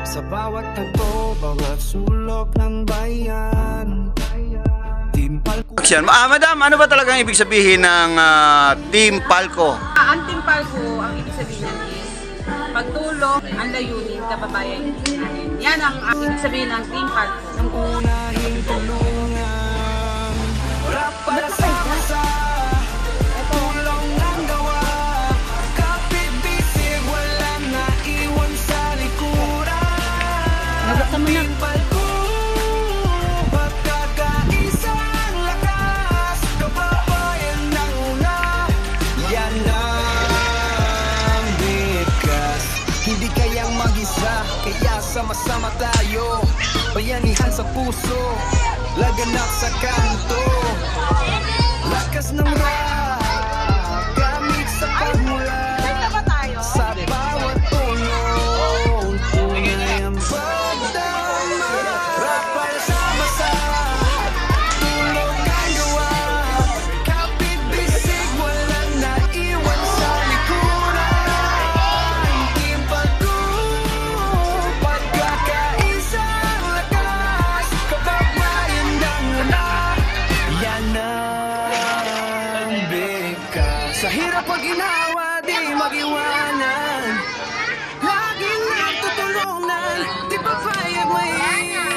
Sa bawat tagpo, bawat sulok ng bayan, Team Palco. Madam, ano ba talagang ibig sabihin ng Team Palco? Ang Team Palco, ang ibig sabihin niyan is pagtulong, ang layunin, kababayan natin. Yan ang ibig sabihin ng Team Palco. Ang unahing tulungan, rap para sa masa, tulong ng gawa, kapit bisig, walang naiwan sa likuran. Team Palco, pagkakaisang lakas, kababayan ng una, yan ang bigas. Hindi kayang mag-isa, kaya sama-sama tayo, bayanihan sa puso, laganap sa kanto, lakas ng rap, gamit sa pagmula, sa bawat tulong, tunay ang pagdama. Rap para sa masa, tulong ang gawa, kapit bisig, walang naiwan sa likuran. Team Palco, pagkakaisang lakas, kababayan ng una, yan ang bigas. Sa hirap pag ginawa, di mag-iwanan, laging nagtutulungan, di papayag mahirap.